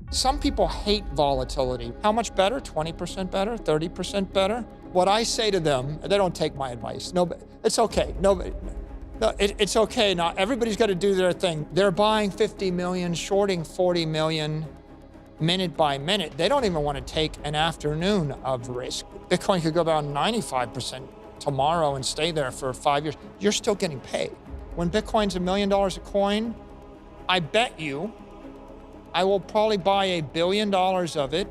Some people hate volatility. How much better? 20% better? 30% better? What I say to them, they don't take my advice. No, it's okay. It's okay. Now, everybody's got to do their thing. They're buying 50 million, shorting 40 million minute by minute. They don't even want to take an afternoon of risk. Bitcoin could go down 95% tomorrow and stay there for 5 years. You're still getting paid. When Bitcoin's $1 million a coin, I bet you I will probably buy $1 billion of it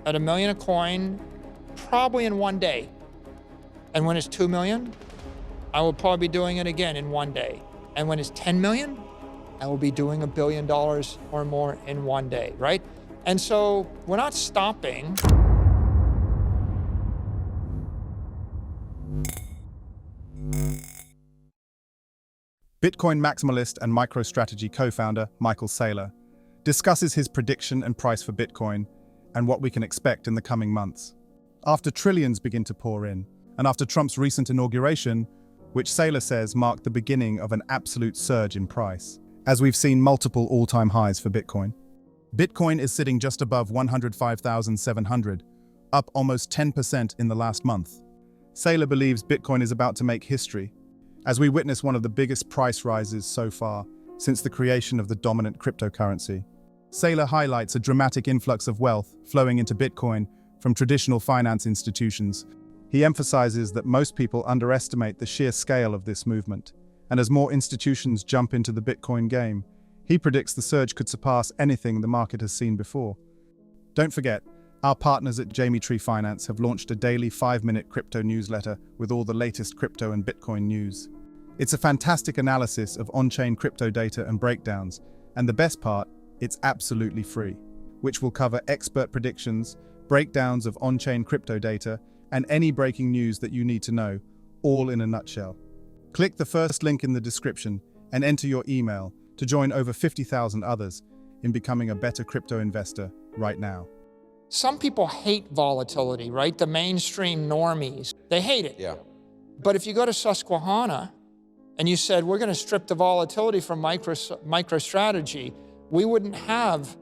at $1 million a coin, probably in one day. And when it's 2 million, I will probably be doing it again in one day. And when it's 10 million, I will be doing $1 billion or more in one day, right? And so we're not stopping. Bitcoin maximalist and Microstrategy co-founder Michael Saylor discusses his prediction and price for Bitcoin and what we can expect in the coming months. After trillions begin to pour in, and after Trump's recent inauguration, which Saylor says marked the beginning of an absolute surge in price, as we've seen multiple all-time highs for Bitcoin. Bitcoin is sitting just above 105,700, up almost 10% in the last month. Saylor believes Bitcoin is about to make history, as we witness one of the biggest price rises so far since the creation of the dominant cryptocurrency. Saylor highlights a dramatic influx of wealth flowing into Bitcoin from traditional finance institutions. He emphasizes that most people underestimate the sheer scale of this movement, and as more institutions jump into the Bitcoin game, he predicts the surge could surpass anything the market has seen before. Don't forget, our partners at Jamie Tree Finance have launched a daily 5-minute crypto newsletter with all the latest crypto and Bitcoin news. It's a fantastic analysis of on-chain crypto data and breakdowns, and the best part, it's absolutely free, which will cover expert predictions, breakdowns of on-chain crypto data, and any breaking news that you need to know, all in a nutshell. Click the first link in the description and enter your email to join over 50,000 others in becoming a better crypto investor right now. Some people hate volatility, right? The mainstream normies, they hate it. Yeah. But if you go to Susquehanna and you said, we're going to strip the volatility from Microstrategy, we wouldn't have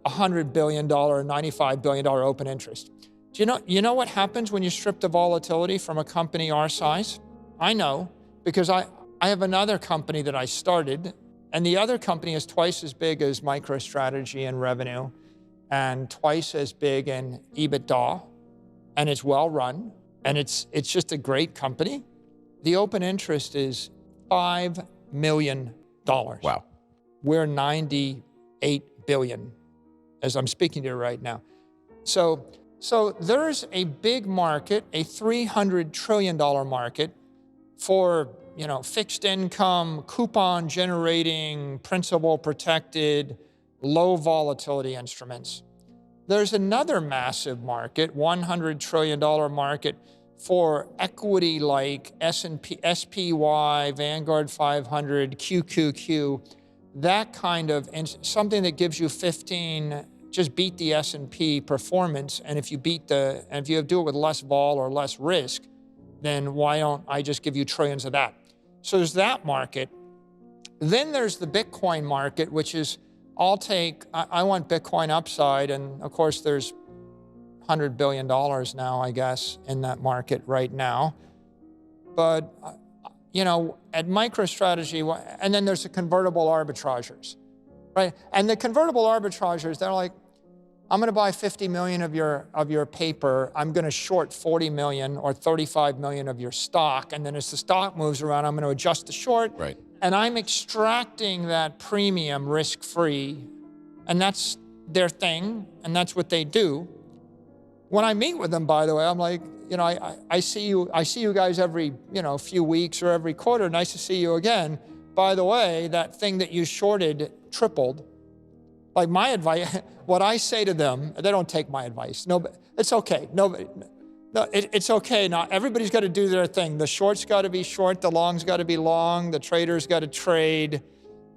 $100 billion, $95 billion open interest. Do you know what happens when you strip the volatility from a company our size? I know, because I have another company that I started, and the other company is twice as big as Microstrategy in revenue, and twice as big in EBITDA, and it's well run, and it's just a great company. The open interest is $5 million. Wow. We're 98 billion, as I'm speaking to you right now. So there's a big market, a $300 trillion market for, fixed income, coupon generating, principal protected, low volatility instruments. There's another massive market, $100 trillion market for equity like S&P, SPY, Vanguard 500, QQQ, that kind of, and something that gives you 15, just beat the S&P performance. And if you do it with less vol or less risk, then why don't I just give you trillions of that? So there's that market. Then there's the Bitcoin market, which is, I want Bitcoin upside. And of course there's $100 billion now, I guess, in that market right now. But, at MicroStrategy, and then there's the convertible arbitrageurs, right? And the convertible arbitrageurs, they're like, I'm going to buy 50 million of your paper. I'm going to short 40 million or 35 million of your stock. And then as the stock moves around, I'm going to adjust the short. Right. And I'm extracting that premium risk-free. And that's their thing. And that's what they do. When I meet with them, by the way, I'm like, I see you guys every, few weeks or every quarter. Nice to see you again. By the way, that thing that you shorted tripled. Like my advice, what I say to them, they don't take my advice. No, it's okay. It's okay. Now, everybody's got to do their thing. The short's got to be short. The long's got to be long. The trader's got to trade,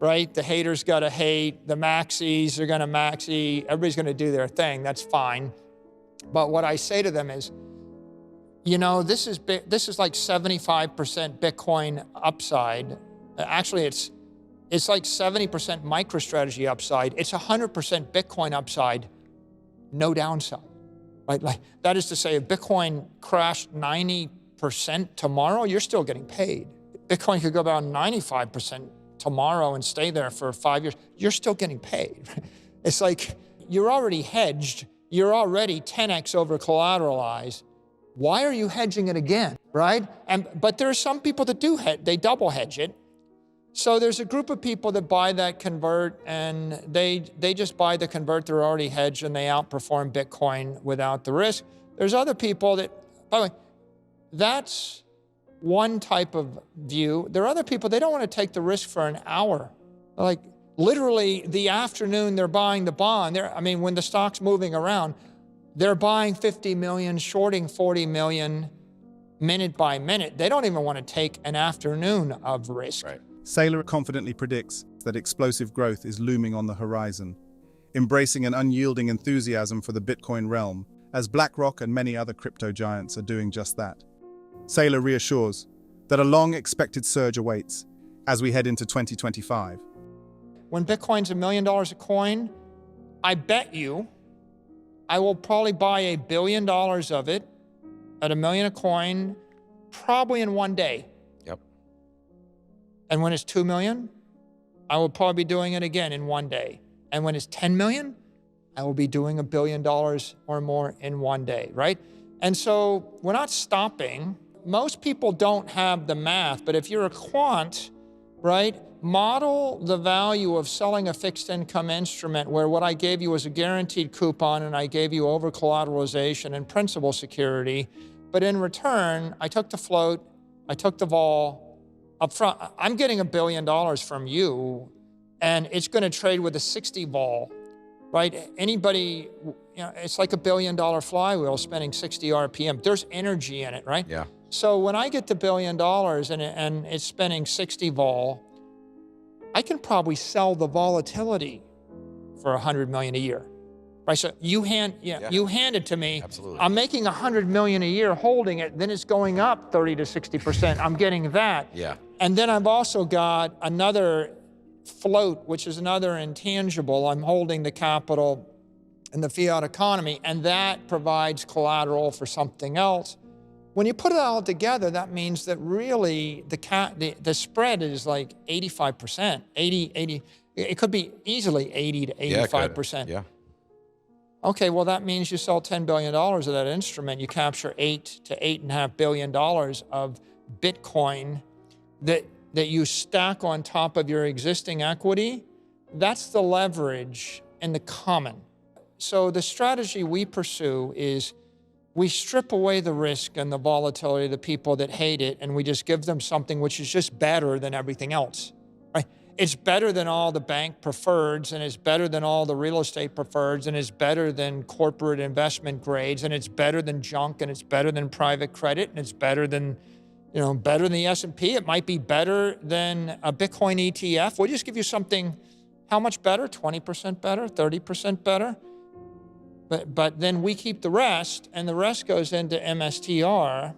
right? The haters got to hate. The maxis are going to maxi. Everybody's going to do their thing. That's fine. But what I say to them is, this is like 75% Bitcoin upside. Actually, it's It's like 70% Microstrategy upside. It's 100% Bitcoin upside, no downside. Right? Like, that is to say, if Bitcoin crashed 90% tomorrow, you're still getting paid. Bitcoin could go down 95% tomorrow and stay there for 5 years. You're still getting paid. It's like you're already hedged. You're already 10x over collateralized. Why are you hedging it again, right? But there are some people that do hedge, they double hedge it. So there's a group of people that buy that convert, and they just buy the convert, they're already hedged, and they outperform Bitcoin without the risk. There's other people that, by the way, that's one type of view. There are other people, they don't want to take the risk for an hour. Like literally the afternoon they're buying the bond. When the stock's moving around, they're buying 50 million, shorting 40 million minute by minute. They don't even want to take an afternoon of risk. Right. Saylor confidently predicts that explosive growth is looming on the horizon, embracing an unyielding enthusiasm for the Bitcoin realm, as BlackRock and many other crypto giants are doing just that. Saylor reassures that a long-expected surge awaits as we head into 2025. When Bitcoin's $1 million a coin, I bet you I will probably buy $1 billion of it at $1 million a coin, probably in one day. Yep. And when it's 2 million, I will probably be doing it again in one day. And when it's 10 million, I will be doing $1 billion or more in one day, right? And so we're not stopping. Most people don't have the math, but if you're a quant, right, model the value of selling a fixed income instrument where what I gave you was a guaranteed coupon and I gave you over collateralization and principal security. But in return, I took the float, I took the vol up front. I'm getting $1 billion from you, and it's going to trade with a 60 vol, right? Anybody, it's like $1 billion flywheel spending 60 RPM. There's energy in it, right? Yeah. So when I get the $1 billion and it's spending 60 vol, I can probably sell the volatility for 100 million a year. Right, so you hand it to me. Absolutely. I'm making 100 million a year holding it, then it's going up 30 to 60%. I'm getting that. Yeah. And then I've also got another float, which is another intangible. I'm holding the capital in the fiat economy, and that provides collateral for something else. When you put it all together, that means that really the spread is like 85%, 80, it could be easily 80 to 85%. Yeah. Okay, well, that means you sell $10 billion of that instrument, you capture $8 to $8.5 billion of Bitcoin that you stack on top of your existing equity. That's the leverage in the common. So the strategy we pursue is we strip away the risk and the volatility of the people that hate it, and we just give them something which is just better than everything else. Right? It's better than all the bank preferreds, and it's better than all the real estate preferreds, and it's better than corporate investment grades, and it's better than junk, and it's better than private credit, and it's better than, better than the S&P. It might be better than a Bitcoin ETF. We'll just give you something, how much better? 20% better, 30% better? But then we keep the rest, and the rest goes into MSTR.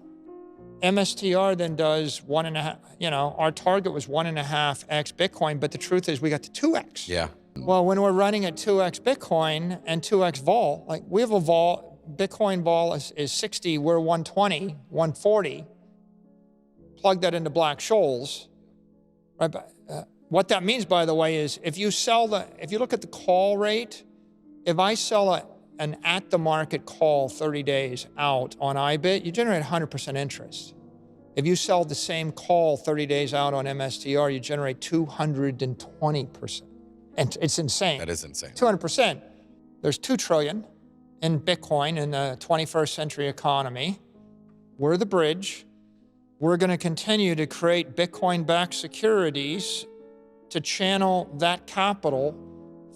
MSTR then does 1.5, our target was 1.5x Bitcoin, but the truth is we got to 2x. Yeah. Well, when we're running at 2x Bitcoin and 2x vol, like we have a vol, Bitcoin vol is 60, we're 120, 140. Plug that into Black-Scholes, right? What that means, by the way, is if you look at the call rate, if I sell an at-the-market call 30 days out on IBIT, you generate 100% interest. If you sell the same call 30 days out on MSTR, you generate 220%. And it's insane. That is insane. 200%. There's $2 trillion in Bitcoin in the 21st century economy. We're the bridge. We're going to continue to create Bitcoin-backed securities to channel that capital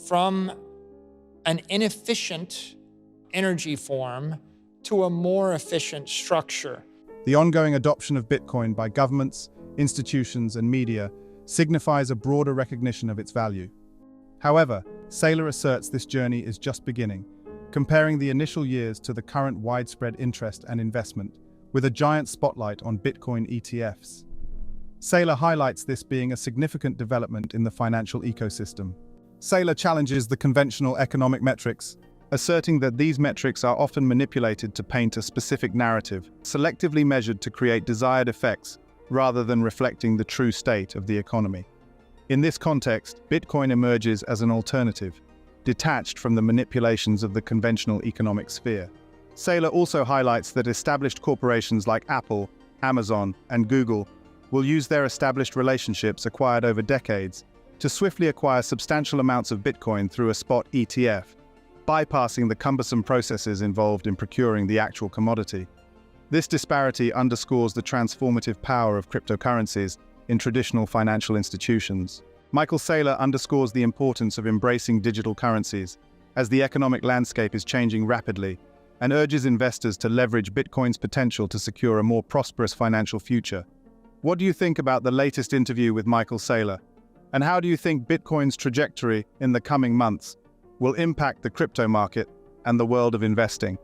from an inefficient energy form to a more efficient structure. The ongoing adoption of Bitcoin by governments, institutions, and media signifies a broader recognition of its value. However, Saylor asserts this journey is just beginning, comparing the initial years to the current widespread interest and investment, with a giant spotlight on Bitcoin ETFs. Saylor highlights this being a significant development in the financial ecosystem. Saylor challenges the conventional economic metrics, asserting that these metrics are often manipulated to paint a specific narrative, selectively measured to create desired effects rather than reflecting the true state of the economy. In this context, Bitcoin emerges as an alternative, detached from the manipulations of the conventional economic sphere. Saylor also highlights that established corporations like Apple, Amazon, and Google will use their established relationships acquired over decades to swiftly acquire substantial amounts of Bitcoin through a spot ETF, bypassing the cumbersome processes involved in procuring the actual commodity. This disparity underscores the transformative power of cryptocurrencies in traditional financial institutions. Michael Saylor underscores the importance of embracing digital currencies as the economic landscape is changing rapidly, and urges investors to leverage Bitcoin's potential to secure a more prosperous financial future. What do you think about the latest interview with Michael Saylor? And how do you think Bitcoin's trajectory in the coming months will impact the crypto market and the world of investing?